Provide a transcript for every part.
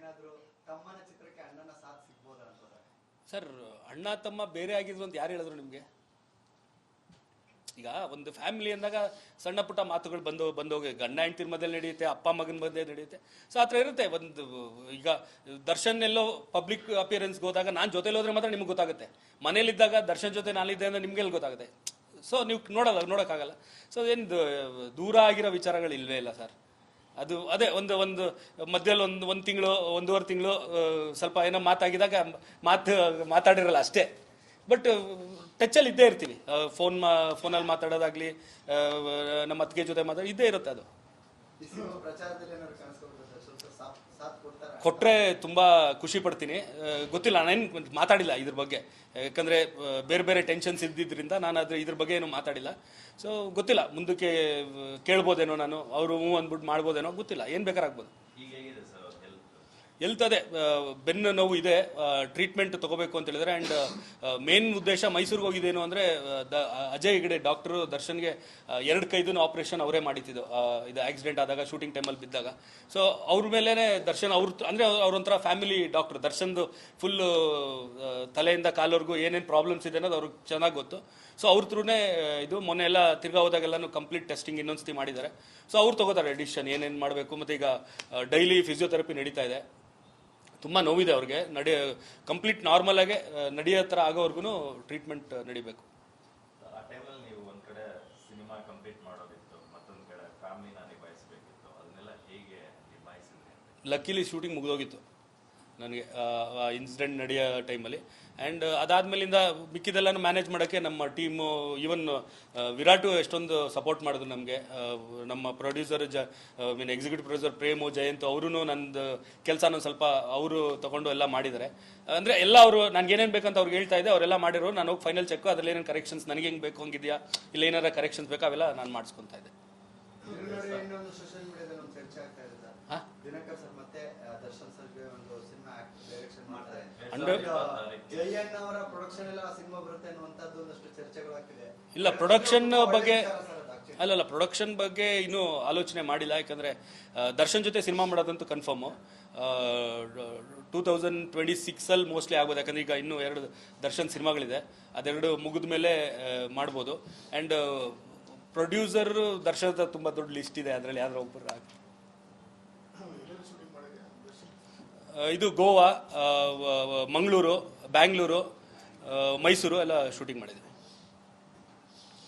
ಏನಾದ್ರು ತಮ್ಮನ ಚಿತ್ರಕ್ಕೆ ಅಣ್ಣನ ಸಾಥ್ ಸಿಗ್ಬೋದಾ ಅಂತ ಸರ್? ಅಣ್ಣ ತಮ್ಮ ಬೇರೆ ಆಗಿದ್ರು ಅಂತ ಯಾರು ಹೇಳಿದ್ರು ನಿಮಗೆ? ಈಗ ಒಂದು ಫ್ಯಾಮಿಲಿ ಅಂದಾಗ ಸಣ್ಣ ಪುಟ್ಟ ಮಾತುಗಳು ಬಂದೋಗಿ ಗಂಡ ಹೆಂಡತಿರ ಮಧ್ಯದಲ್ಲಿ ನಡೆಯುತ್ತೆ, ಅಪ್ಪ ಮಗನ ಮಧ್ಯೆ ನಡೆಯುತ್ತೆ. ಸೊ ಆ ಥರ ಇರುತ್ತೆ. ಒಂದು ಈಗ ದರ್ಶನ್ ಎಲ್ಲೋ ಪಬ್ಲಿಕ್ ಅಪಿಯರೆನ್ಸ್ಗೆ ಹೋದಾಗ ನಾನು ಜೊತೆಲಿ ಹೋದ್ರೆ ಮಾತ್ರ ನಿಮ್ಗೆ ಗೊತ್ತಾಗುತ್ತೆ. ಮನೇಲಿದ್ದಾಗ ದರ್ಶನ್ ಜೊತೆ ನಾನಿದ್ದೆ ಅಂದ್ರೆ ನಿಮ್ಗೆಲ್ಲಿ ಗೊತ್ತಾಗುತ್ತೆ? ಸೊ ನೀವು ನೋಡೋಕ್ಕಾಗಲ್ಲ. ಸೊ ಏನು ದೂರ ಆಗಿರೋ ವಿಚಾರಗಳು ಇಲ್ವೇ ಇಲ್ಲ ಸರ್. ಅದು ಅದೇ ಒಂದು ಮಧ್ಯದಲ್ಲಿ ಒಂದು ತಿಂಗಳು ಒಂದೂವರೆ ತಿಂಗಳು ಸ್ವಲ್ಪ ಏನೋ ಮಾತಾಗಿದಾಗ ಮಾತಾಡಿರಲ್ಲ ಅಷ್ಟೇ. ಬಟ್ ಟಚ್ಚಲ್ಲಿ ಇದ್ದೇ ಇರ್ತೀವಿ. ಫೋನಲ್ಲಿ ಮಾತಾಡೋದಾಗ್ಲಿ, ನಮ್ಮ ಅತ್ತಿಗೆ ಜೊತೆ ಇದ್ದೇ ಇರುತ್ತೆ. ಅದು ಕೊಟ್ಟರೆ ತುಂಬ ಖುಷಿ ಪಡ್ತೀನಿ. ಗೊತ್ತಿಲ್ಲ, ನಾನೇನು ಮಾತಾಡಿಲ್ಲ ಇದ್ರ ಬಗ್ಗೆ. ಯಾಕಂದರೆ ಬೇರೆ ಬೇರೆ ಟೆನ್ಷನ್ಸ್ ಇದ್ದಿದ್ದರಿಂದ ನಾನು ಇದ್ರ ಬಗ್ಗೆ ಏನು ಮಾತಾಡಿಲ್ಲ. ಸೊ ಗೊತ್ತಿಲ್ಲ, ಮುಂದಕ್ಕೆ ಕೇಳ್ಬೋದೇನೋ, ನಾನು ಅವರು ಅಂದ್ಬಿಟ್ಟು ಮಾಡ್ಬೋದೇನೋ, ಗೊತ್ತಿಲ್ಲ. ಏನು ಬೇಕಾರಾಗ್ಬೋದು. ಹೆಲ್ತ್ ಅದೇ ಬೆನ್ನು ನೋವು ಇದೆ, ಟ್ರೀಟ್ಮೆಂಟ್ ತಗೋಬೇಕು ಅಂತ ಹೇಳಿದ್ರೆ. ಆ್ಯಂಡ್ ಮೇನ್ ಉದ್ದೇಶ ಮೈಸೂರಿಗೆ ಹೋಗಿದ್ದೇನು ಅಂದರೆ ಅಜಯ್ ಹೆಗಡೆ ಡಾಕ್ಟ್ರು ದರ್ಶನ್ಗೆ 2 ಕೈದೂ ಆಪ್ರೇಷನ್ ಅವರೇ ಮಾಡಿದ್ದು. ಇದು ಆಕ್ಸಿಡೆಂಟ್ ಆದಾಗ, ಶೂಟಿಂಗ್ ಟೈಮಲ್ಲಿ ಬಿದ್ದಾಗ. ಸೊ ಅವ್ರ ಮೇಲೇ ದರ್ಶನ್ ಅವ್ರೊಂಥರ ಫ್ಯಾಮಿಲಿ ಡಾಕ್ಟ್ರು. ದರ್ಶನ್ದು ಫುಲ್ಲು ತಲೆಯಿಂದ ಕಾಲವರೆಗೂ ಏನೇನು ಪ್ರಾಬ್ಲಮ್ಸ್ ಇದೆ ಅನ್ನೋದು ಅವ್ರಿಗೆ ಚೆನ್ನಾಗಿ ಗೊತ್ತು. ಸೊ ಅವ್ರ ಥ್ರೂನೇ ಇದು ಮೊನ್ನೆ ಎಲ್ಲ ತಿರ್ಗಾ ಹೋದಾಗೆಲ್ಲನೂ ಕಂಪ್ಲೀಟ್ ಟೆಸ್ಟಿಂಗ್ ಇನ್ನೊಂದ್ಸತಿ ಮಾಡಿದ್ದಾರೆ. ಸೊ ಅವ್ರು ತಗೋತಾರೆ ಡಿಸಿಷನ್ ಏನೇನು ಮಾಡಬೇಕು. ಮತ್ತು ಈಗ ಡೈಲಿ ಫಿಸಿಯೋಥೆರಪಿ ನಡೀತಾ ಇದೆ. ತುಂಬ ನೋವಿದೆ ಅವ್ರಿಗೆ. ಕಂಪ್ಲೀಟ್ ನಾರ್ಮಲ್ ಆಗಿ ನಡೆಯೋ ಥರ ಆಗೋವರೆಗೂ ಟ್ರೀಟ್ಮೆಂಟ್ ನಡಿಬೇಕು. ಲಕ್ಕಿಲಿ ಶೂಟಿಂಗ್ ಮುಗಿದೋಗಿತ್ತು ನನಗೆ ಇನ್ಸಿಡೆಂಟ್ ನಡೆಯೋ ಟೈಮಲ್ಲಿ. ಆ್ಯಂಡ್ ಅದಾದಮೇಲಿಂದ ಮಿಕ್ಕಿದೆಲ್ಲನೂ ಮ್ಯಾನೇಜ್ ಮಾಡೋಕ್ಕೆ ನಮ್ಮ ಟೀಮು, ಈವನ್ ವಿರಾಟು ಎಷ್ಟೊಂದು ಸಪೋರ್ಟ್ ಮಾಡಿದ್ರು ನಮಗೆ. ನಮ್ಮ producer executive producer Prem, Jayant ಅವರು ನಂದು ಕೆಲಸನ ಸ್ವಲ್ಪ ಅವರು ತಗೊಂಡು ಎಲ್ಲ ಮಾಡಿದ್ದಾರೆ. ಅಂದರೆ ಎಲ್ಲ ಅವರು ನನಗೆ ಏನೇನು ಬೇಕಂತ ಅವ್ರಿಗೆ ಹೇಳ್ತಾ ಇದ್ದೆ, ಅವರೆಲ್ಲ ಮಾಡಿರೋ. ನಾನು ಹೋಗಿ ಫೈನಲ್ ಚೆಕ್, ಅದರಲ್ಲಿ ಏನೇನು ಕರೆಕ್ಷನ್ಸ್ ನನಗೆ ಹೆಂಗೆ ಬೇಕು ಹಂಗಿದೆಯಾ, ಇಲ್ಲ ಏನಾರ ಕರೆಕ್ಷನ್ಸ್ ಬೇಕಾ, ಅವೆಲ್ಲ ನಾನು ಮಾಡಿಸ್ಕೊತಾ ಇದ್ದೆ. ಇಲ್ಲ, ಪ್ರೊಡಕ್ಷನ್ ಬಗ್ಗೆ ಪ್ರೊಡಕ್ಷನ್ ಬಗ್ಗೆ ಇನ್ನೂ ಆಲೋಚನೆ ಮಾಡಿಲ್ಲ. ಯಾಕಂದರೆ ದರ್ಶನ್ ಜೊತೆ ಸಿನಿಮಾ ಮಾಡೋದಂತೂ ಕನ್ಫರ್ಮು 2026 ಮೋಸ್ಟ್ಲಿ ಆಗ್ಬೋದು. ಯಾಕಂದರೆ ಈಗ ಇನ್ನೂ 2 ದರ್ಶನ್ ಸಿನಿಮಾಗಳಿದೆ, ಅದೆರಡು ಮುಗಿದ ಮೇಲೆ ಮಾಡ್ಬೋದು. ಆ್ಯಂಡ್ ಪ್ರೊಡ್ಯೂಸರ್ ದರ್ಶನದ ತುಂಬ ದೊಡ್ಡ ಲಿಸ್ಟ್ ಇದೆ, ಅದರಲ್ಲಿ ಯಾವ್ದಾರ ಒಬ್ಬರು ಇದು ಗೋವಾ, ಮಂಗಳೂರು, ಬ್ಯಾಂಗ್ಳೂರು, ಮೈಸೂರು ಎಲ್ಲ ಶೂಟಿಂಗ್ ಮಾಡಿದ್ವಿ.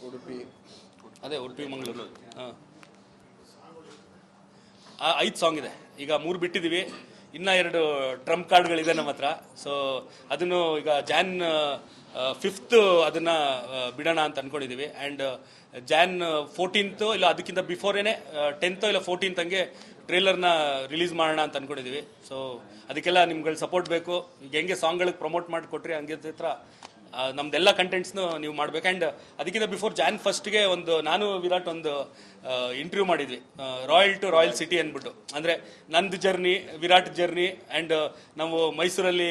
ಉಡುಪಿ ಮಂಗಳೂರು. 5 ಸಾಂಗ್ ಇದೆ. ಈಗ 3 ಬಿಟ್ಟಿದ್ದೀವಿ, ಇನ್ನೂ 2 ಟ್ರಂಪ್ ಕಾರ್ಡ್ಗಳಿದೆ ನಮ್ಮ ಹತ್ರ. ಸೊ ಅದನ್ನು ಈಗ Jan 5th ಅದನ್ನು ಬಿಡೋಣ ಅಂತ ಅಂದ್ಕೊಂಡಿದ್ದೀವಿ. ಆ್ಯಂಡ್ Jan 14th ಇಲ್ಲ ಅದಕ್ಕಿಂತ ಬಿಫೋರೇನೆ 10th ಇಲ್ಲ 14th ಹಂಗೆ ಟ್ರೇಲರ್ನ ರಿಲೀಸ್ ಮಾಡೋಣ ಅಂತ ಅಂದ್ಕೊಂಡಿದ್ದೀವಿ. ಸೊ ಅದಕ್ಕೆಲ್ಲ ನಿಮ್ಗಳ ಸಪೋರ್ಟ್ ಬೇಕು. ಈಗ ಹೆಂಗೆ ಸಾಂಗ್ಗಳಿಗೆ ಪ್ರಮೋಟ್ ಮಾಡಿಕೊಟ್ರಿ ಹಂಗೆ ಹತ್ರ ನಮ್ದೆಲ್ಲ ಕಂಟೆಂಟ್ಸ್ನು ನೀವು ಮಾಡ್ಬೇಕು. ಆ್ಯಂಡ್ ಅದಕ್ಕಿಂತ ಬಿಫೋರ್ Jan 1st ನಾನು ವಿರಾಟ್ ಒಂದು ಇಂಟರ್ವ್ಯೂ ಮಾಡಿದ್ವಿ, ರಾಯಲ್ ಟು ರಾಯಲ್ ಸಿಟಿ ಅಂದ್ಬಿಟ್ಟು. ಅಂದರೆ ನಂದು ಜರ್ನಿ, ವಿರಾಟ್ ಜರ್ನಿ, ಆ್ಯಂಡ್ ನಾವು ಮೈಸೂರಲ್ಲಿ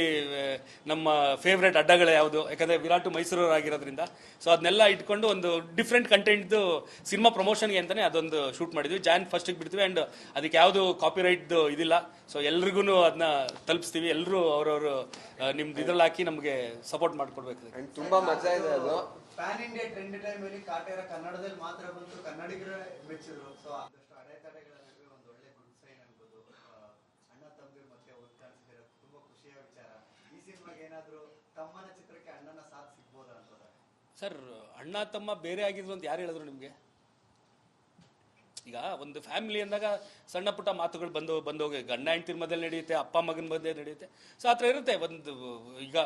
ನಮ್ಮ ಫೇವ್ರೆಟ್ ಅಡ್ಡಗಳು ಯಾವುದು, ಯಾಕಂದರೆ ವಿರಾಟು ಮೈಸೂರವರಾಗಿರೋದ್ರಿಂದ. ಸೊ ಅದನ್ನೆಲ್ಲ ಇಟ್ಕೊಂಡು ಒಂದು ಡಿಫ್ರೆಂಟ್ ಕಂಟೆಂಟ್ದು ಸಿನಿಮಾ ಪ್ರಮೋಷನ್ಗೆ ಅಂತಲೇ ಅದೊಂದು ಶೂಟ್ ಮಾಡಿದ್ವಿ. Jan 1st ಬಿಡ್ತೀವಿ. ಆ್ಯಂಡ್ ಅದಕ್ಕೆ ಯಾವುದು ಕಾಪಿರೈಟ್ದು ಇದಿಲ್ಲ. ಸೊ ಎಲ್ರಿಗೂ ಅದನ್ನ ತಲುಪಿಸ್ತೀವಿ. ಎಲ್ಲರೂ ಅವ್ರವರು ನಿಮ್ದು ಇದ್ರಲ್ಲಿ ಹಾಕಿ ನಮಗೆ ಸಪೋರ್ಟ್ ಮಾಡಿಕೊಡ್ಬೇಕು. ತುಂಬಾ ಮಜಾ ಇದೆ ಅದು. ಪ್ಯಾನ್ ಇಂಡಿಯಾ ಟ್ರೆಂಡ್ ಟೈಮಲ್ಲಿ ಕಾಟೇರ ಕನ್ನಡದಲ್ಲಿ ಮಾತ್ರ ಬಂತು, ಕನ್ನಡಿಗರೇ ಮೆಚ್ಚಿದ್ರು. ಸೊ ಆದಷ್ಟು ಅಡೆತಡೆಗಳ ನಡುವೆ ಒಂದು ಒಳ್ಳೆ ಗುಡ್ ಸೈನ್ ಅನ್ಬೋದು. ಅಣ್ಣ ತಮ್ಮದಿರ ಮತ್ತೆ ಒಟ್ಟಾಡ್ತಿದ್ದೀರ, ತುಂಬಾ ಖುಷಿಯ ವಿಚಾರ. ಈ ಸಿನಿಮಾಗೆ ಏನಾದ್ರು ತಮ್ಮನ ಚಿತ್ರಕ್ಕೆ ಅಣ್ಣನ ಸಾಥ್ ಸಿಗ್ಬೋದಾ ಅಂತ ಸರ್? ಅಣ್ಣ ತಮ್ಮ ಬೇರೆ ಆಗಿದ್ರು ಅಂತ ಯಾರು ಹೇಳಿದ್ರು ನಿಮಗೆ? ಈಗ ಒಂದು ಫ್ಯಾಮಿಲಿ ಅಂದಾಗ ಸಣ್ಣ ಪುಟ್ಟ ಮಾತುಗಳು ಬಂದೋಗಿ ಗಂಡ ಹೆಂಡತಿರ ಮಧ್ಯದಲ್ಲಿ ನಡೆಯುತ್ತೆ, ಅಪ್ಪ ಮಗನ ಮಧ್ಯೆ ನಡೆಯುತ್ತೆ. ಸೊ ಆ ಥರ ಇರುತ್ತೆ. ಒಂದು ಈಗ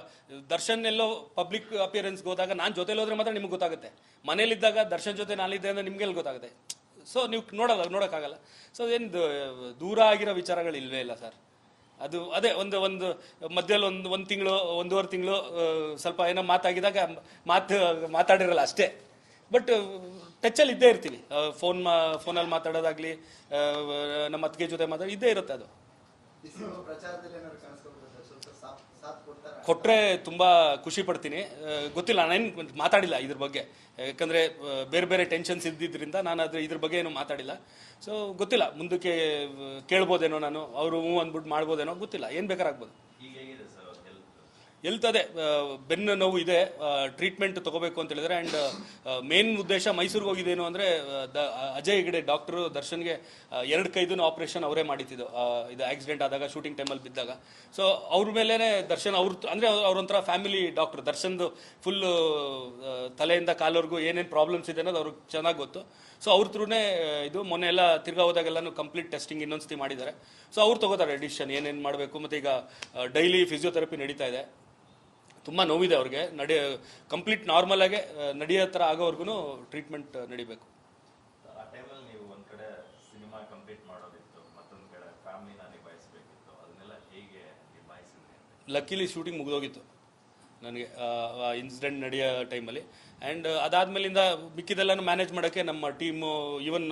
ದರ್ಶನ್ ಎಲ್ಲೋ ಪಬ್ಲಿಕ್ ಅಪಿಯರೆನ್ಸ್ಗೆ ಹೋದಾಗ ನಾನು ಜೊತೆಲಿ ಹೋದ್ರೆ ಮಾತ್ರ ನಿಮ್ಗೆ ಗೊತ್ತಾಗುತ್ತೆ. ಮನೇಲಿದ್ದಾಗ ದರ್ಶನ್ ಜೊತೆ ನಾನಿದ್ದೆ ಅಂದ್ರೆ ನಿಮ್ಗೆಲ್ಲಿ ಗೊತ್ತಾಗುತ್ತೆ? ಸೊ ನೀವು ನೋಡೋಕ್ಕಾಗಲ್ಲ. ಸೊ ಏನು ದೂರ ಆಗಿರೋ ವಿಚಾರಗಳು ಇಲ್ವೇ ಇಲ್ಲ ಸರ್. ಅದು ಅದೇ ಒಂದು ಮಧ್ಯದಲ್ಲಿ ಒಂದು ತಿಂಗಳು ಒಂದೂವರೆ ತಿಂಗಳು ಸ್ವಲ್ಪ ಏನೋ ಮಾತಾಗಿದಾಗ ಮಾತಾಡಿರಲ್ಲ ಅಷ್ಟೇ. ಬಟ್ ಟಚ್ಚಲ್ಲಿ ಇದ್ದೇ ಇರ್ತೀವಿ. ಫೋನಲ್ಲಿ ಮಾತಾಡೋದಾಗ್ಲಿ, ನಮ್ಮ ಅತ್ತಿಗೆ ಜೊತೆ ಇದ್ದೇ ಇರುತ್ತೆ. ಅದು ಕೊಟ್ಟರೆ ತುಂಬ ಖುಷಿ ಪಡ್ತೀನಿ. ಗೊತ್ತಿಲ್ಲ, ನಾನೇನು ಮಾತಾಡಿಲ್ಲ ಇದ್ರ ಬಗ್ಗೆ, ಯಾಕಂದರೆ ಬೇರೆ ಬೇರೆ ಟೆನ್ಷನ್ಸ್ ಇದ್ದಿದ್ದರಿಂದ ನಾನು ಇದ್ರ ಬಗ್ಗೆ ಏನು ಮಾತಾಡಿಲ್ಲ. ಸೊ ಗೊತ್ತಿಲ್ಲ, ಮುಂದಕ್ಕೆ ಕೇಳ್ಬೋದೇನೋ, ನಾನು ಅವರು ಹ್ಞೂ ಅಂದ್ಬಿಟ್ಟು ಮಾಡ್ಬೋದೇನೋ, ಗೊತ್ತಿಲ್ಲ, ಏನು ಬೇಕಾರಾಗ್ಬೋದು. ಹೆಲ್ತ್ ಅದೇ ಬೆನ್ನು ನೋವು ಇದೆ, ಟ್ರೀಟ್ಮೆಂಟ್ ತಗೋಬೇಕು ಅಂತ ಹೇಳಿದ್ರೆ. ಆ್ಯಂಡ್ ಮೇನ್ ಉದ್ದೇಶ ಮೈಸೂರಿಗೆ ಹೋಗಿದ್ದೇನು ಅಂದರೆ ಅಜಯ್ ಹೆಗಡೆ ಡಾಕ್ಟ್ರು ದರ್ಶನ್ಗೆ 2 ಕೈದೂ ಆಪ್ರೇಷನ್ ಅವರೇ ಮಾಡಿದ್ದು. ಇದು ಆಕ್ಸಿಡೆಂಟ್ ಆದಾಗ ಶೂಟಿಂಗ್ ಟೈಮಲ್ಲಿ ಬಿದ್ದಾಗ. ಸೊ ಅವ್ರ ಮೇಲೇ ದರ್ಶನ್ ಅಂದರೆ ಅವ್ರೊಂಥರ ಫ್ಯಾಮಿಲಿ ಡಾಕ್ಟ್ರು. ದರ್ಶನ್ದು ಫುಲ್ಲು ತಲೆಯಿಂದ ಕಾಲವರೆಗೂ ಏನೇನು ಪ್ರಾಬ್ಲಮ್ಸ್ ಇದೆ ಅನ್ನೋದು ಅವ್ರಿಗೆ ಚೆನ್ನಾಗಿ ಗೊತ್ತು. ಸೊ ಅವ್ರ ಥ್ರೂನೇ ಇದು ಮೊನ್ನೆ ಎಲ್ಲ ತಿರ್ಗಾ ಹೋದಾಗೆಲ್ಲನೂ ಕಂಪ್ಲೀಟ್ ಟೆಸ್ಟಿಂಗ್ ಇನ್ನೊಂದ್ಸತಿ ಮಾಡಿದ್ದಾರೆ. ಸೊ ಅವ್ರು ತಗೋತಾರೆ ಡಿಸಿಷನ್ ಏನೇನು ಮಾಡಬೇಕು. ಮತ್ತು ಈಗ ಡೈಲಿ ಫಿಸಿಯೋಥೆರಪಿ ನಡೀತಾ ಇದೆ. ತುಂಬ ನೋವಿದೆ ಅವ್ರಿಗೆ, ಕಂಪ್ಲೀಟ್ ನಾರ್ಮಲಾಗೆ ನಡೆಯೋ ಥರ ಆಗೋವರೆಗೂ ಟ್ರೀಟ್ಮೆಂಟ್ ನಡಿಬೇಕು. ಆ ಟೈಮಲ್ಲಿ ನೀವು ಒಂದು ಕಡೆ ಸಿನಿಮಾ ಕಂಪ್ಲೀಟ್ ಮಾಡೋದಿತ್ತು, ಮತ್ತೊಂದು ಕಡೆ ಫ್ಯಾಮಿಲಿನ ನಿಭಾಯಿಸಬೇಕಿತ್ತು, ಅದನ್ನೆಲ್ಲ ಹೇಗೆ ನಿಭಾಯಿಸಿದ್ರಿ? ಲಕ್ಕಿಲಿ ಶೂಟಿಂಗ್ ಮುಗಿದೋಗಿತ್ತು ನನಗೆ ಇನ್ಸಿಡೆಂಟ್ ನಡೆಯೋ ಟೈಮಲ್ಲಿ. ಆ್ಯಂಡ್ ಅದಾದಮೇಲಿಂದ ಮಿಕ್ಕಿದೆಲ್ಲನೂ ಮ್ಯಾನೇಜ್ ಮಾಡೋಕ್ಕೆ ನಮ್ಮ ಟೀಮು, ಈವನ್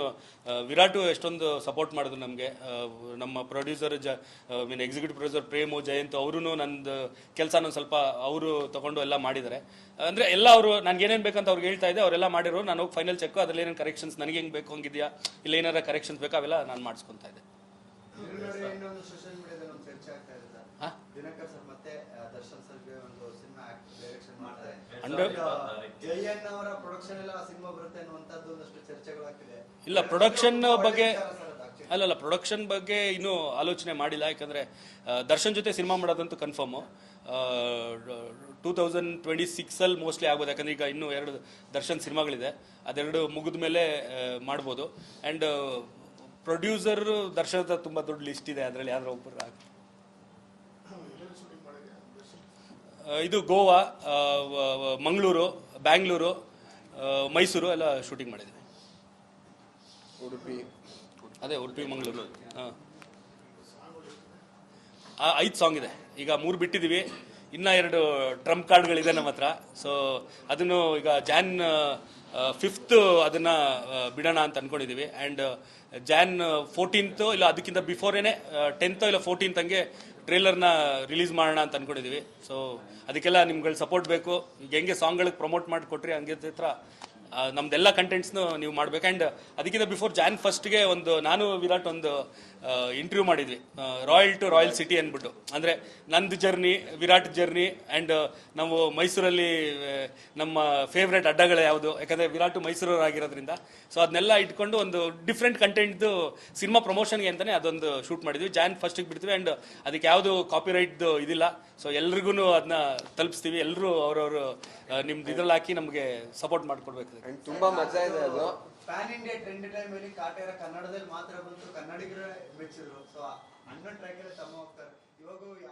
ವಿರಾಟು ಎಷ್ಟೊಂದು ಸಪೋರ್ಟ್ ಮಾಡಿದ್ರು ನಮಗೆ. ನಮ್ಮ ಪ್ರೊಡ್ಯೂಸರ್ ಮೀನ್ ಎಕ್ಸಿಕ್ಯೂಟಿವ್ ಪ್ರೊಡ್ಯೂಸರ್ ಪ್ರೇಮು, ಜಯಂತ್ ಅವರೂ ನಂದು ಕೆಲಸನ ಸ್ವಲ್ಪ ಅವರು ತಗೊಂಡು ಎಲ್ಲ ಮಾಡಿದ್ದಾರೆ. ಅಂದರೆ ಎಲ್ಲ ಅವರು ನನಗೆ ಏನೇನು ಬೇಕಂತ ಅವ್ರಿಗೆ ಹೇಳ್ತಾ ಇದ್ದೆ, ಅವರೆಲ್ಲ ಮಾಡಿರೋ. ನಾನು ಹೋಗಿ ಫೈನಲ್ ಚೆಕ್, ಅದರಲ್ಲಿ ಏನೇನು ಕರೆಕ್ಷನ್ಸ್ ನನಗೆ ಹೆಂಗೆ ಬೇಕು ಹಂಗಿದೆಯಾ, ಇಲ್ಲ ಏನಾರ ಕರೆಕ್ಷನ್ಸ್ ಬೇಕಾ, ಅವೆಲ್ಲ ನಾನು ಮಾಡಿಸ್ಕೊತಾ ಇದ್ದೆ. ಇನ್ನೊಂದು ಸೋಷಿಯಲ್ ಮೀಡಿಯಾದಲ್ಲಿ ಒಂದು ಚರ್ಚೆ ಆಗ್ತಾ ಇದೆ ಸರ್, ದಿನಕರ್ ಸರ್ ಮತ್ತೆ ದರ್ಶನ್ ಸರ್ಗೆ ಒಂದು ಸಿನಿಮಾ ಡೈರೆಕ್ಷನ್ ಮಾಡ್ತಾರೆ. ಜಯಣ್ಣ ಅವರ ಪ್ರೊಡಕ್ಷನ್ ಎಲ್ಲ ಸಿನಿಮಾ ಬರುತ್ತೆ ಅನ್ನುವಂಥದ್ದು ಒಂದಷ್ಟು ಚರ್ಚೆಗಳಾಗ್ತಿದೆ. ಇಲ್ಲ, ಪ್ರೊಡಕ್ಷನ್ ಬಗ್ಗೆ ಅಲ್ಲಲ್ಲ, ಪ್ರೊಡಕ್ಷನ್ ಬಗ್ಗೆ ಇನ್ನೂ ಆಲೋಚನೆ ಮಾಡಿಲ್ಲ. ಯಾಕಂದರೆ ದರ್ಶನ್ ಜೊತೆ ಸಿನಿಮಾ ಮಾಡೋದಂತೂ ಕನ್ಫರ್ಮು 2026 ಮೋಸ್ಟ್ಲಿ ಆಗ್ಬೋದು. ಯಾಕಂದರೆ ಈಗ ಇನ್ನೂ 2 ದರ್ಶನ್ ಸಿನಿಮಾಗಳಿದೆ, ಅದೆರಡು ಮುಗಿದ ಮೇಲೆ ಮಾಡ್ಬೋದು. ಆ್ಯಂಡ್ ಪ್ರೊಡ್ಯೂಸರ್ ದರ್ಶನದ ತುಂಬ ದೊಡ್ಡ ಲಿಸ್ಟ್ ಇದೆ, ಅದರಲ್ಲಿ ಯಾವ್ದಾರ ಒಬ್ಬರು ಇದು ಗೋವಾ, ಮಂಗಳೂರು, ಬ್ಯಾಂಗ್ಳೂರು, ಮೈಸೂರು ಎಲ್ಲ ಶೂಟಿಂಗ್ ಮಾಡಿದ್ವಿ. ಉಡುಪಿ ಮಂಗಳೂರು. ಹಾಂ, 5 ಸಾಂಗ್ ಇದೆ. ಈಗ 3 ಬಿಟ್ಟಿದ್ದೀವಿ, ಇನ್ನೂ 2 ಟ್ರಂಪ್ ಕಾರ್ಡ್ಗಳಿದೆ ನಮ್ಮ ಹತ್ರ. ಸೊ ಅದನ್ನು ಈಗ Jan 5th ಅದನ್ನು ಬಿಡೋಣ ಅಂತ ಅಂದ್ಕೊಂಡಿದ್ದೀವಿ. ಆ್ಯಂಡ್ Jan 14th ಇಲ್ಲ ಅದಕ್ಕಿಂತ ಬಿಫೋರೇನೆ 10th ಇಲ್ಲ 14th ಹಂಗೆ ಟ್ರೇಲರ್ನ ರಿಲೀಸ್ ಮಾಡೋಣ ಅಂತ ಅಂದ್ಕೊಂಡಿದ್ದೀವಿ. ಸೊ ಅದಕ್ಕೆಲ್ಲ ನಿಮ್ಗಳ ಸಪೋರ್ಟ್ ಬೇಕು. ಈಗ ಹೆಂಗೆ ಸಾಂಗ್ಗಳಿಗೆ ಪ್ರಮೋಟ್ ಮಾಡಿಕೊಟ್ರಿ ಹಂಗೆ ಹತ್ರ ನಮ್ದೆಲ್ಲ ಕಂಟೆಂಟ್ಸ್ನು ನೀವು ಮಾಡ್ಬೇಕು. ಆ್ಯಂಡ್ ಅದಕ್ಕಿಂತ ಬಿಫೋರ್ Jan 1st ಒಂದು ನಾನು ವಿರಾಟ್ ಒಂದು ಇಂಟರ್ವ್ಯೂ ಮಾಡಿದ್ವಿ, ರಾಯಲ್ ಟು ರಾಯಲ್ ಸಿಟಿ ಅಂದ್ಬಿಟ್ಟು. ಅಂದರೆ ನಂದು ಜರ್ನಿ, ವಿರಾಟ್ ಜರ್ನಿ, ಆ್ಯಂಡ್ ನಾವು ಮೈಸೂರಲ್ಲಿ ನಮ್ಮ ಫೇವ್ರೆಟ್ ಅಡ್ಡಗಳು ಯಾವುದು, ಯಾಕಂದರೆ ವಿರಾಟು ಮೈಸೂರವರಾಗಿರೋದ್ರಿಂದ. ಸೊ ಅದನ್ನೆಲ್ಲ ಇಟ್ಕೊಂಡು ಒಂದು ಡಿಫ್ರೆಂಟ್ ಕಂಟೆಂಟ್ದು ಸಿನಿಮಾ ಪ್ರಮೋಷನ್ಗೆ ಅಂತಲೇ ಅದೊಂದು ಶೂಟ್ ಮಾಡಿದ್ವಿ. Jan 1st ಬಿಡ್ತೀವಿ. ಆ್ಯಂಡ್ ಅದಕ್ಕೆ ಯಾವುದು ಕಾಪಿರೈಟ್ದು ಇದಿಲ್ಲ. ಸೊ ಎಲ್ರಿಗೂ ಅದನ್ನ ತಲುಪಿಸ್ತೀವಿ. ಎಲ್ಲರೂ ಅವ್ರವರು ನಿಮ್ದು ಇದ್ರಲ್ಲಿ ಹಾಕಿ ನಮಗೆ ಸಪೋರ್ಟ್ ಮಾಡಿಕೊಡ್ಬೇಕು. ತುಂಬಾ ಮಜಾ ಇದೆ ಅದು. ಪ್ಯಾನ್ ಇಂಡಿಯಾ ಟ್ರೆಂಡ್ ಟೈಮ್ ಅಲ್ಲಿ ಕಾಟೇರ ಕನ್ನಡದಲ್ಲಿ ಮಾತ್ರ ಬಂತು, ಕನ್ನಡಿಗರೇ ಮೆಚ್ಚಿದ್ರು. ಸೊ ಅಣ್ಣನ ಟ್ರ್ಯಾಕ್ ತಮ್ಮ ಹೋಗ್ತಾರೆ ಇವಾಗ.